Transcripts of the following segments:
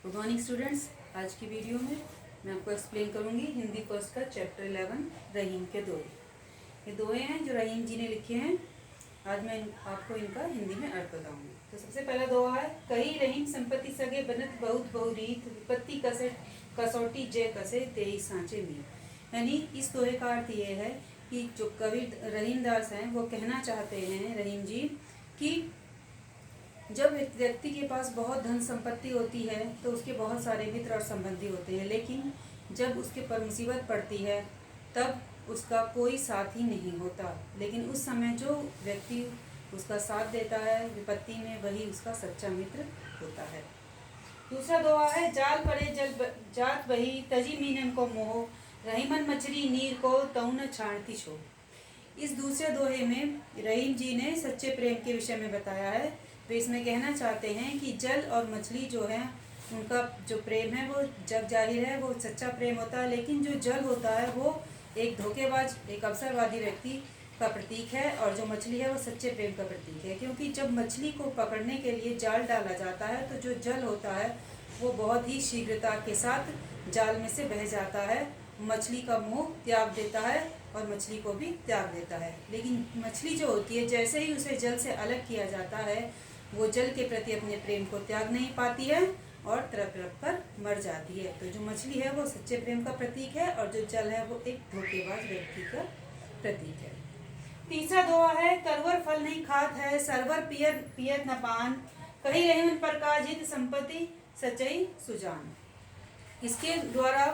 Good morning students. आज की video में मैं आपको एक्सप्लेन करूंगी हिंदी फर्स्ट का चैप्टर 11 रहीम के दोहे। ये दोहे हैं जो रहीम जी ने लिखे हैं। आज मैं आपको इनका हिंदी में अर्थ बताऊंगी। तो सबसे पहला दोहा है, कही रहीम संपत्ति सगे बनत बहुत बहुरीत विपत्ति कसौटी जय कसे तेई सांचे में। यानी इस दोहे का अर्थ ये है कि जो कवि रहीम दास हैं वो कहना चाहते हैं रहीम जी कि जब एक व्यक्ति के पास बहुत धन संपत्ति होती है तो उसके बहुत सारे मित्र और संबंधी होते हैं, लेकिन जब उसके पर मुसीबत पड़ती है तब उसका कोई साथ ही नहीं होता। लेकिन उस समय जो व्यक्ति उसका साथ देता है विपत्ति में, वही उसका सच्चा मित्र होता है। दूसरा दोहा है, जाल पड़े जल जात बही तजी मीनन को मोह रहीमन मछली नीर को तउन छाणती छो। इस दूसरे दोहे में रहीम जी ने सच्चे प्रेम के विषय में बताया है। तो इसमें कहना चाहते हैं कि जल और मछली जो है उनका जो प्रेम है वो जग जाहिर है, वो सच्चा प्रेम होता है। लेकिन जो जल होता है वो एक धोखेबाज, एक अवसरवादी व्यक्ति का प्रतीक है, और जो मछली है वो सच्चे प्रेम का प्रतीक है। क्योंकि जब मछली को पकड़ने के लिए जाल डाला जाता है तो जो जल होता है वो बहुत ही शीघ्रता के साथ जाल में से बह जाता है, मछली का मुंह त्याग देता है और मछली को भी त्याग देता है। लेकिन मछली जो होती है, जैसे ही उसे जल से अलग किया जाता है, वो जल के प्रति अपने प्रेम को त्याग नहीं पाती है और तड़प तड़प कर मर जाती है। तो जो मछली है वो सच्चे प्रेम का प्रतीक है और जो जल है वो एक धोखेबाज व्यक्ति का प्रतीक है। तीसरा दोहा है, करवर फल नहीं खात है सरवर पियत न पान कही रहीमन प्रकाश हित संपत्ति सच्चाई सुजान। इसके द्वारा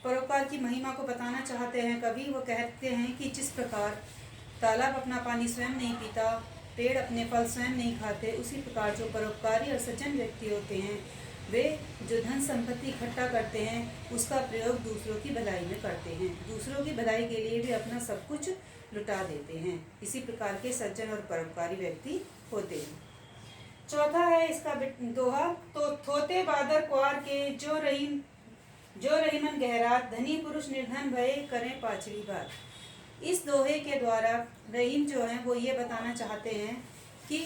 परोपकार की महिमा को बताना चाहते हैं कवि। वो कहते हैं कि जिस प्रकार तालाब अपना पानी स्वयं नहीं पीता, पेड़ अपने फल स्वयं नहीं खाते, उसी प्रकार जो परोपकारी और सज्जन व्यक्ति होते हैं वे जो धन संपत्ति इकट्ठा करते हैं उसका प्रयोग दूसरों की भलाई में करते हैं। दूसरों की भलाई के लिए वे अपना सब कुछ लुटा देते हैं। इसी प्रकार के सज्जन और परोपकारी व्यक्ति होते हैं। चौथा है इसका दोहा, तो थोते बादर कुआर के जो रहीमन गहरात धनी पुरुष निर्धन भय करें पाछली बात। इस दोहे के द्वारा रहीम जो हैं वो ये बताना चाहते हैं कि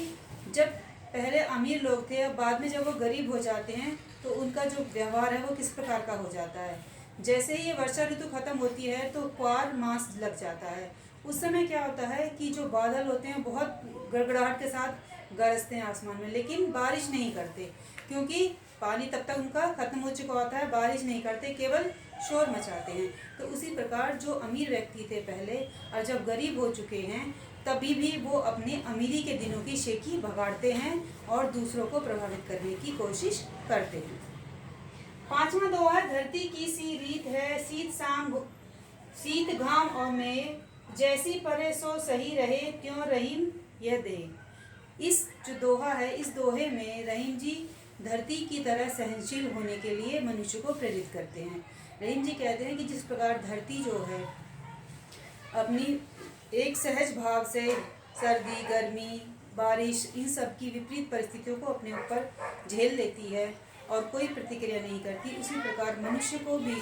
जब पहले अमीर लोग थे, अब बाद में जब वो गरीब हो जाते हैं तो उनका जो व्यवहार है वो किस प्रकार का हो जाता है। जैसे ही ये वर्षा ऋतु खत्म होती है तो क्वार मास लग जाता है। उस समय क्या होता है कि जो बादल होते हैं बहुत गड़गड़ाहट के साथ गरजते हैं आसमान में, लेकिन बारिश नहीं करते, क्योंकि पानी तब तक उनका खत्म हो चुका होता है। बारिश नहीं करते, केवल शोर मचाते हैं। तो उसी प्रकार जो अमीर व्यक्ति थे पहले और जब गरीब हो चुके हैं तभी भी वो अपने अमीरी के दिनों की शेखी भगाड़ते हैं और दूसरों को प्रभावित करने की कोशिश करते हैं। पांचवा दोहा, धरती की सी रीत है शीत घाम और में जैसी परे सो सही रहे त्यों रहीम यह दे। इस जो दोहा है, इस दोहे में रहीम जी धरती की तरह सहनशील होने के लिए मनुष्य को प्रेरित करते हैं। रहीम जी कहते हैं कि जिस प्रकार धरती जो है अपनी एक सहज भाव से सर्दी, गर्मी, बारिश, इन सब की विपरीत परिस्थितियों को अपने ऊपर झेल लेती है और कोई प्रतिक्रिया नहीं करती, उसी प्रकार मनुष्य को भी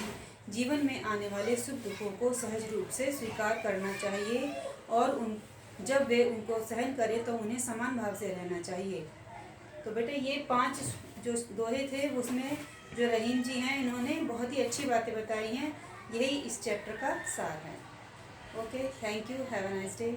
जीवन में आने वाले सुख दुखों को सहज रूप से स्वीकार करना चाहिए और जब वे उनको सहन करें तो उन्हें समान भाव से रहना चाहिए। तो बेटे ये 5 जो दोहे थे उसमें जो रहीम जी हैं इन्होंने बहुत ही अच्छी बातें बताई हैं। यही इस चैप्टर का सार है। Okay, thank you, have a nice day.